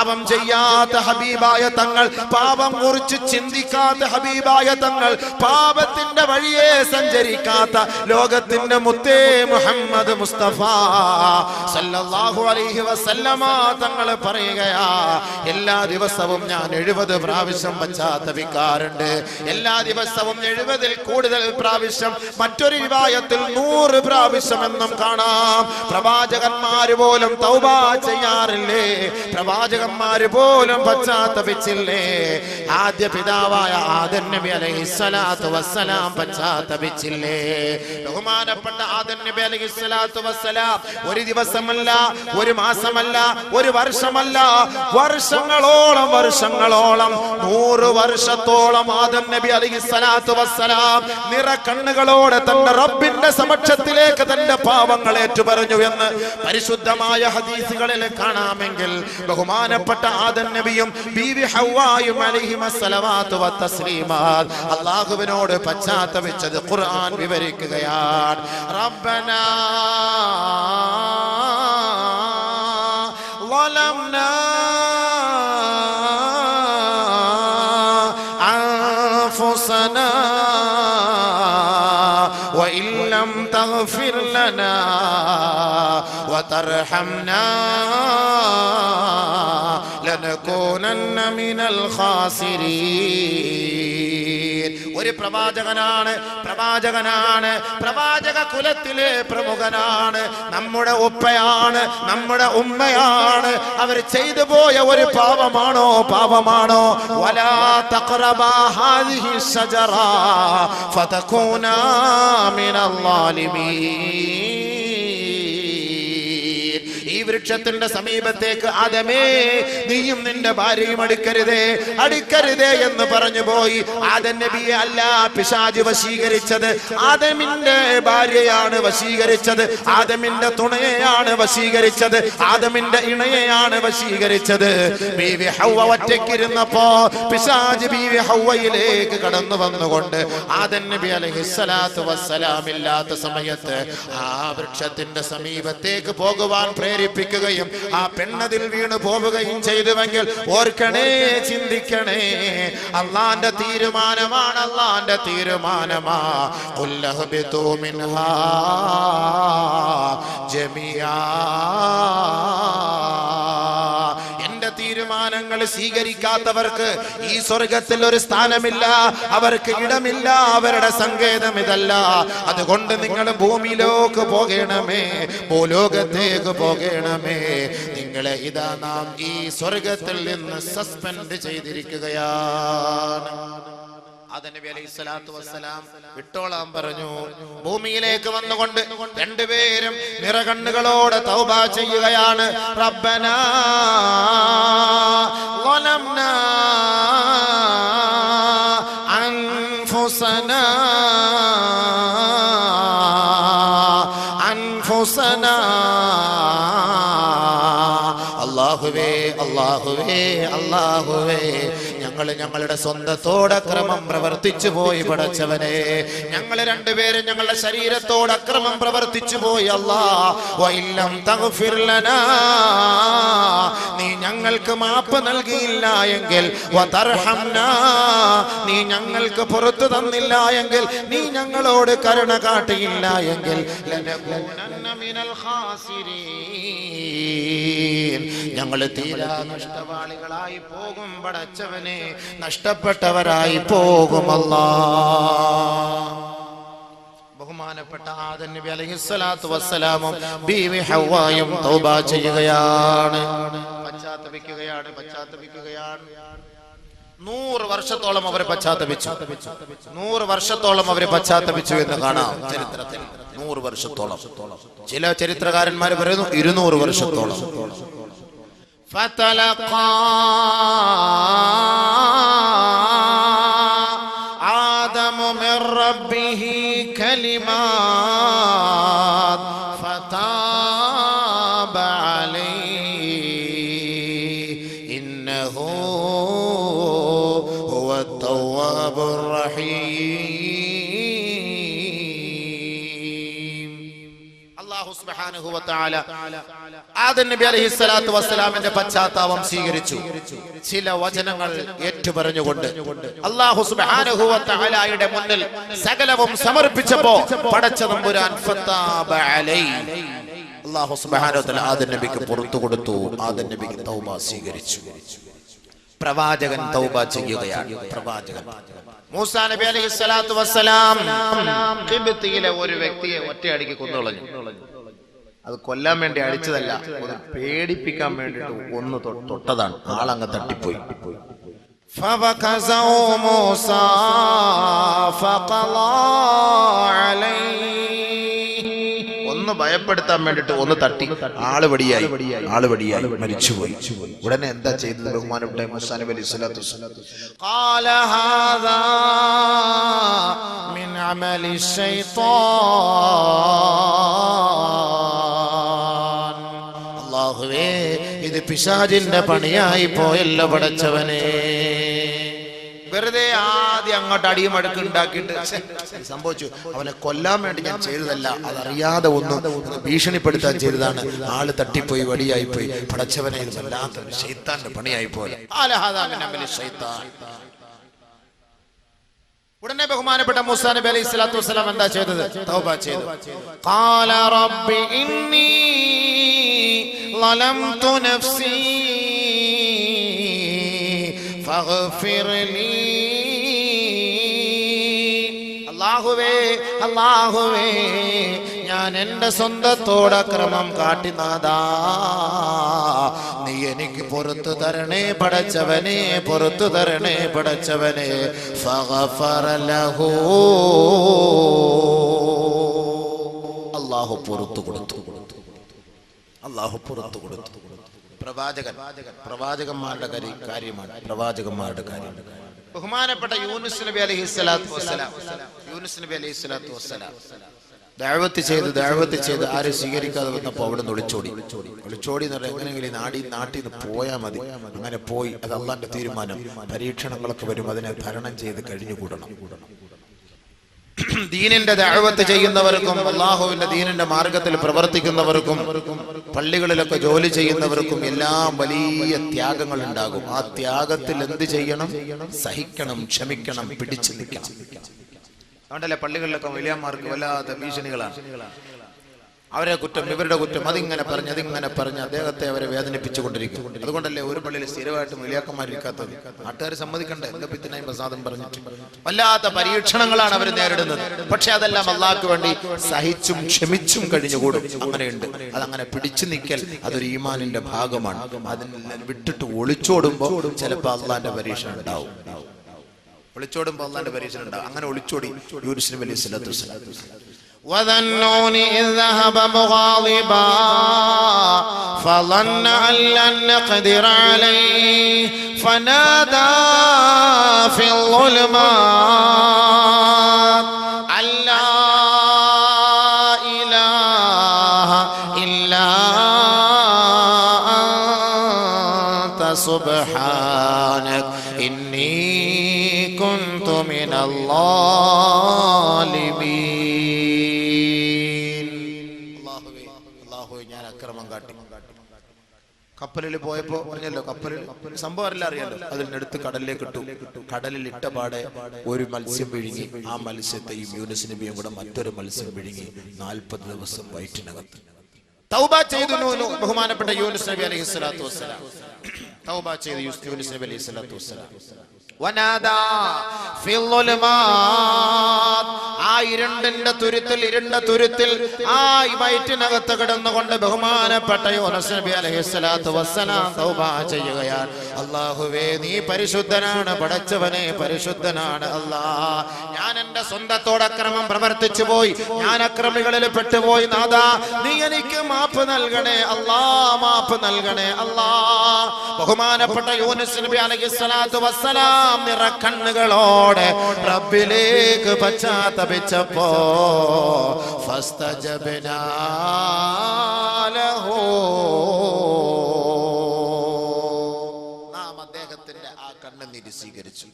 പാപം ചെയ്യാത്ത ഹബീബായ തങ്ങൾ, പാപം കുറിച്ച് ചിന്തിക്കാത്ത ഹബീബായ തങ്ങൾ, പാപത്തിന്റെ വഴിയെ സഞ്ചരിക്കാത്ത ലോകത്തിന്റെ മുത്തേ മുഹമ്മദ് മുസ്തഫ സല്ലല്ലാഹു അലൈഹി വസല്ലമ തങ്ങൾ പറയുകയാ, എല്ലാ ദിവസവും ഞാൻ 70 പ്രാവശ്യം പശ്ചാത്തപിക്കാറുണ്ട്. എല്ലാ ദിവസവും 70-ൽ കൂടുതൽ പ്രാവശ്യം, മറ്റൊരു റിവായത്തിൽ 100 പ്രാവശ്യം എന്നും കാണാം. പ്രവാചകന്മാര് പോലും തൗബ ചെയ്യാറില്ലേ? പ്രവാചകന്മാര് പോലും പശ്ചാത്തപിച്ചില്ലേ? ആദ്യ പിതാവായ ആദം നബി അലൈഹിസ്സലാത്തു വസ്സലാം പശ്ചാത്തപിച്ചില്ലേ? ബഹുമാനപ്പെട്ട ആദം നബി അലൈഹിസ്സലാത്തു വസ്സലാം ഒരു ദിവസമല്ല, ഒരു മാസമല്ല, ഒരു വർഷമല്ല, വർഷങ്ങളോളം 100 വർഷത്തോളം ആദം നബി അലൈഹിസ്സലാത്തു വസ്സലാം നിറകണ്ണുകളോടെ തന്റെ റബ്ബിന്റെ സമക്ഷത്തിലേക്ക് തന്റെ പാവങ്ങൾ ഏറ്റുപറഞ്ഞു എന്ന് പരിശുദ്ധമായ ഹദീസുകളിൽ കാണാമെങ്കിൽ, ബഹുമാനപ്പെട്ട ആദം നബിയും ബീവി ഹവ്വായും അലൈഹിമസ്സലവാത്തു വത്തസ്ലീമാത്ത് അല്ലാഹുവിനോട് പശ്ചാത്തപിച്ചത് ഖുർആൻ വിവരിക്കുകയാണ്. റബ്ബനാ ളലംനാ അൻഫുസനാ വഇൻ ലം തഗ്ഫിർ ലനാ വതർഹംനാ ലനകൂനന്ന മിനൽ ഖാസിരീൻ. ഒരു പ്രവാചകനാണ്, പ്രവാചക കുലത്തിലെ പ്രമുഖനാണ്, നമ്മുടെ ഉപ്പയാണ്, നമ്മുടെ ഉമ്മയാണ്. അവർ ചെയ്തു പോയ ഒരു പാപമാണോ? വലാ തഖറബാ ഹാദിഹി ശജറ ഫതകൂനാ മിനൽ ളാലിമീൻ. ഈ വൃക്ഷത്തിന്റെ സമീപത്തേക്ക് ആദമേ നീയും നിന്റെ ഭാര്യയും അടുക്കരുതേ എന്ന് പറഞ്ഞു പോയി. ആദം നബിയെ അല്ല പിശാച് വശീകരിച്ചത്, ആദമിന്റെ ഭാര്യയാണ് വശീകരിച്ചത്, ആദമിന്റെ തുണയെയാണ് വശീകരിച്ചത്, ആദമിന്റെ ഇണയെയാണ് വശീകരിച്ചത്. ബീവി ഹവ്വ ഒറ്റയ്ക്കിരുന്നപ്പോ പിശാച് ബീവി ഹവ്വയിലേക്ക് കടന്നു വന്നുകൊണ്ട് ആദം നബി അലൈഹിസ്സലാത്തു വസ്സലാം ഇല്ലാത്ത സമയത്ത് ആ വൃക്ഷത്തിന്റെ സമീപത്തേക്ക് പോകുവാൻ പ്രേരിപ്പിക്കുകയും ആ പെണ്ണതിൽ വീണു പോവുകയും ചെയ്തുവെങ്കിൽ ഓർക്കണേ, ചിന്തിക്കണേ, അല്ലാഹുവിന്റെ തീരുമാനമാണ്, അല്ലാഹുവിന്റെ തീരുമാനമാ. ഖുല്ലഹ്ബിതു മിൻഹാ ജമിയാ. തീരുമാനങ്ങൾ സ്വീകരിക്കാത്തവർക്ക് ഈ സ്വർഗത്തിൽ ഒരു സ്ഥാനമില്ല, അവർക്ക് ഇടമില്ല, അവരുടെ സങ്കേതം ഇതല്ല. അതുകൊണ്ട് നിങ്ങൾ ഭൂമിയിലേക്ക് പോകണമേ, ഭൂലോകത്തേക്ക് പോകണമേ. നിങ്ങളെ ഇതാ നാം ഈ സ്വർഗത്തിൽ നിന്ന് സസ്പെൻഡ് ചെയ്തിരിക്കുകയാണ്. ആദം നബി അലൈഹിസ്സലാത്തു വസ്സലാം വിട്ടോളാൻ പറഞ്ഞു. ഭൂമിയിലേക്ക് വന്നുകൊണ്ട് രണ്ടുപേരും നിറകണ്ണുകളോടെ തൗബ ചെയ്യുകയാണ്. റബ്ബനാ ളലംനാ അൻഫുസനാ അല്ലാഹുവേ ഞങ്ങളുടെ സ്വന്തത്തോട് അക്രമം പ്രവർത്തിച്ചു പോയി പടച്ചവനെ. ഞങ്ങൾ രണ്ടുപേരും ഞങ്ങളുടെ ശരീരത്തോട് അക്രമം പ്രവർത്തിച്ചു പോയി. നീ ഞങ്ങൾക്ക് മാപ്പ് നൽകിയില്ല എങ്കിൽ, നീ ഞങ്ങൾക്ക് പുറത്തു തന്നില്ല എങ്കിൽ, നീ ഞങ്ങളോട് കരുണ കാട്ടിയില്ല എങ്കിൽ, ഞങ്ങൾ തീരാ നഷ്ടവാളികളായി പോകും പടച്ചവനെ, നഷ്ടപ്പെട്ടവരായി പോകും അല്ലാഹ്. ബഹുമാനപ്പെട്ട ആദം നബി അലൈഹിസ്സലാത്തു വസ്സലാമും ബീവി ഹവ്വായും തൗബ ചെയ്യുകയാണ്, പശ്ചാത്തപിക്കുകയാണ്. 100 വർഷത്തോളം അവർ പശ്ചാത്തപിച്ചു. 100 വർഷത്തോളം അവർ പശ്ചാത്തപിച്ചു എന്ന് കാണാം ചരിത്രത്തിൽ. 100 വർഷത്തോളം. ചില ചരിത്രകാരന്മാർ പറയുന്നു 200 വർഷത്തോളം. فتلقى آدم من ربه كلمات فتاب عليه إنه هو التواب الرحيم. الله سبحانه وتعالى ആദം നബി അലൈഹിസ്സലാത്തു വസ്സലാമിന്റെ പശ്ചാത്താപം സ്വീകരിച്ചു. ചില വചനങ്ങൾ ഏറ്റുപറഞ്ഞുകൊണ്ട് അല്ലാഹു സുബ്ഹാനഹു വ തആലയുടെ മുന്നിൽ സകലവും സമർപ്പിച്ചപ്പോൾ പടച്ച തമ്പുരാൻ ഫതാബ അലൈഹി, അല്ലാഹു സുബ്ഹാനഹു വ തആല ആദം നബിക്ക് പുറത്തു കൊടുത്തു. ആദം നബിക്ക് തൗബ സ്വീകരിച്ചു. പ്രവാചകൻ തൗബ ചെയ്യുകയാണ്. പ്രവാചകൻ മൂസാ നബി അലൈഹിസ്സലാത്തു വസ്സലാം ഖിബ്തിയിലെ ഒരു വ്യക്തിയെ ഒറ്റയടിക്ക് കൊന്നുകളഞ്ഞു. അത് കൊല്ലാൻ വേണ്ടി അടിച്ചതല്ല, ഒന്ന് പേടിപ്പിക്കാൻ വേണ്ടിട്ട് ഒന്ന് തൊട്ടതാണ്. ആളങ്ങ് തട്ടിപ്പോയി. ഒന്ന് ഭയപ്പെടുത്താൻ വേണ്ടിട്ട് ഒന്ന് തട്ടി, ആള് വടിയായി മരിച്ചുപോയി. ഉടനെ എന്താ ചെയ്തത്? ബഹുമാനപ്പെട്ട മൂസാ നബി അലൈഹി സ്വലാത്തു വസ്സലാം ഖാല ഹാദാ മിൻ അമലി ശൈത്താൻ, അല്ലാഹുവേ ഇത് പിശാചിന്റെ പണിയായി പോയല്ലോ പടച്ചവനെ. വെറുതെ ആദ്യം അങ്ങോട്ട് അടിയും അടുക്ക് ഉണ്ടാക്കിയിട്ട് സംഭവിച്ചു. അവനെ കൊല്ലാൻ വേണ്ടി ഞാൻ ചെയ്തതല്ല, അതറിയാതെ ഒന്ന് ഭീഷണിപ്പെടുത്താൻ ചെയ്തതാണ്. ആള് തട്ടിപ്പോയി, വടിയായി പോയി. പടച്ചവനെ ഇത് വല്ലാത്തൊരു ശൈത്താന്റെ പണിയായി പോലെ. ഉടനെ ബഹുമാനപ്പെട്ട മൂസാ നബി അലൈഹി സ്വലാത്തു വസ്സലാം എന്താ ചെയ്തത്? തൗബ ചെയ്തു. ഖാല റബ്ബി ഇന്നി ളലംതു നഫ്സി ഫഗ്ഫിർ ലീ, അല്ലാഹുവേ ഞാൻ എൻ്റെ സ്വന്തത്തോട് അക്രമം കാട്ടി നാഥാ, നീ എനിക്ക് പുറത്തു തരണേ പടച്ചവനെ, പുറത്തു തരണേ പടച്ചവനെ. ഫഗഫറ ലഹു, അല്ലാഹു പുറത്തു കൊടുത്തു. അല്ലാഹു പുറത്തു കൊടുത്തു. പ്രവാചകന്മാരുടെ കാര്യമാണ്. പ്രവാചകന്മാരുടെ കാര്യം. ബഹുമാനപ്പെട്ട യൂനുസ് നബി അലൈഹിസ്സലാത്തു വസ്സലാം ദഅവത്ത് ചെയ്ത് ആരും സ്വീകരിക്കാതെ വന്നപ്പോൾ അവിടെ നിന്ന് ഒളിച്ചോടി എന്ന് പറഞ്ഞാൽ എങ്ങനെയെങ്കിലും നാട്ടിൽ നിന്ന് പോയാൽ മതി. അങ്ങനെ പോയി. അത് അള്ളാന്റെ തീരുമാനം. പരീക്ഷണങ്ങളൊക്കെ വരും, അതിനെ തരണം ചെയ്ത് കഴിഞ്ഞുകൂടണം. ദീനിന്റെ ദഅവത്ത് ചെയ്യുന്നവർക്കും അല്ലാഹുവിന്റെ ദീനിന്റെ മാർഗത്തിൽ പ്രവർത്തിക്കുന്നവർക്കും പള്ളികളിലൊക്കെ ജോലി ചെയ്യുന്നവർക്കും എല്ലാം വലിയ ത്യാഗങ്ങൾ ഉണ്ടാകും. ആ ത്യാഗത്തിൽ എന്ത് ചെയ്യണം? സഹിക്കണം, ക്ഷമിക്കണം, പിടിച്ചു നിൽക്കണം. അതുകൊണ്ടല്ലേ പള്ളികളിലൊക്കെ വലിയമാർക്ക് വല്ലാത്ത ഭീഷണികളാണ്. അവരെ കുറ്റം, ഇവരുടെ കുറ്റം, അതിങ്ങനെ പറഞ്ഞ് അദ്ദേഹത്തെ അവരെ വേദനിപ്പിച്ചുകൊണ്ടിരിക്കും. അതുകൊണ്ടല്ലേ ഒരു പള്ളിയിൽ സ്ഥിരമായിട്ട് വലിയാക്കന്മാരിക്കാത്തത്. നാട്ടുകാർ സമ്മതിക്കണ്ടേ? എന്താ പിത്തിനായും പ്രസാദം പറഞ്ഞിട്ട് വല്ലാത്ത പരീക്ഷണങ്ങളാണ് അവർ നേരിടുന്നത്. പക്ഷെ അതെല്ലാം അള്ളാഹ്ക്ക് വേണ്ടി സഹിച്ചും ക്ഷമിച്ചും കഴിഞ്ഞുകൂടും. അങ്ങനെയുണ്ട്. അതങ്ങനെ പിടിച്ചു നിൽക്കൽ അതൊരു ഈമാനിന്റെ ഭാഗമാണ്. അതിനെ വിട്ടിട്ട് ഒളിച്ചോടുമ്പോ ചിലപ്പോൾ അള്ളാന്റെ പരീക്ഷണം ഉണ്ടാവും. ഒളിച്ചോടുമ്പോ അള്ളാന്റെ പരീക്ഷണം ഉണ്ടാവും. അങ്ങനെ ഒളിച്ചോടി യൂനുസ് നബി അലൈഹി സ്വലാത്തു വസ്സലാം. وذا النون إذ ذهب مغاضبا فظن أن لن نقدر عليه فنادى في الظلمات أن لا إله إلا أنت سبحانك إني كنت من الظالمين. കപ്പലിൽ പോയപ്പോ പറഞ്ഞല്ലോ, കപ്പലിൽ സംഭവം എല്ലാം അറിയാലോ. അതിനെടുത്ത് കടലിലേക്ക് ഇട്ടു. കടലിൽ ഇട്ട പാടെ ഒരു മത്സ്യം വിഴുങ്ങി. ആ മത്സ്യത്തെയും യൂനുസ് നബിയും കൂടെ മറ്റൊരു മത്സ്യം വിഴുങ്ങി. 40 ദിവസം വയറ്റിനകത്ത്. തൗബ ചെയ്തു ബഹുമാനപ്പെട്ട യൂനുസ് നബി അലൈഹി സ്വലാത്തു വസ്സലാം. തൗബ ചെയ്തു യൂനുസ് നബി അലൈഹി സ്വലാത്തു വസ്സലാം. വനാദാ ഫിൽ ളുൽമാത്, ആ ഇരുണ്ട തുരുത്തിൽ ആ വയറ്റിനകത്ത് കിടന്നുകൊണ്ട് ബഹുമാനപ്പെട്ട യൂനുസ് നബി അലൈഹി സ്വലാത്തു വസ്സലാം തൗബ ചെയ്യുകയാണ്. അല്ലാഹുവേ നീ പരിശുദ്ധനാണ് പടച്ചവനെ, പരിശുദ്ധനാണ് അല്ലാഹ്. ഞാൻ എൻ്റെ സ്വന്തത്തോട് അക്രമം പ്രവർത്തിച്ചു പോയി, ഞാൻ അക്രമികളിൽ പെട്ടുപോയി. നാഥാ നീ എനിക്ക് മാപ്പ് നൽകണേ അല്ലാഹ്, മാപ്പ് നൽകണേ അല്ലാഹ്. ബഹുമാനപ്പെട്ട യൂനുസ് നബി അലൈഹി സ്വലാത്തു വസ്സലാം നിറക്കണ്ണുകളോടെ റബ്ബിലേക്ക് പശ്ചാത്തപിച്ചപ്പോ ഫസ്തജബ്നാ ലഹു, നാം അദ്ദേഹത്തിന്റെ ആ കണ്ണുനീര് സ്വീകരിച്ചു.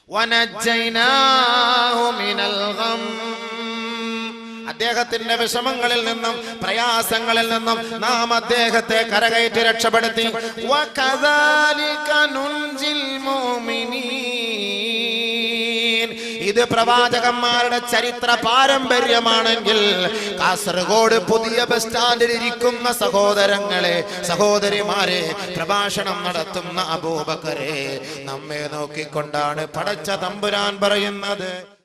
വനജ്ജൈനാഹു മിനൽ ഗം, അദ്ദേഹത്തിന്റെ വിഷമങ്ങളിൽ നിന്നും പ്രയാസങ്ങളിൽ നിന്നും നാം അദ്ദേഹത്തെ കരകയറ്റി രക്ഷപ്പെടുത്തി. വകദാലിക നുൻജിൽ മുഅ്മിനീൻ. ഇത് പ്രവാചകന്മാരുടെ ചരിത്ര പാരമ്പര്യമാണെങ്കിൽ കാസർഗോഡ് പുതിയ ബസ് സ്റ്റാൻഡിൽ ഇരിക്കുന്ന സഹോദരങ്ങളെ, സഹോദരിമാരെ, പ്രഭാഷണം നടത്തുന്ന അബൂബക്കറെ, നമ്മെ നോക്കിക്കൊണ്ടാണ് പടച്ച തമ്പുരാൻ പറയുന്നത്.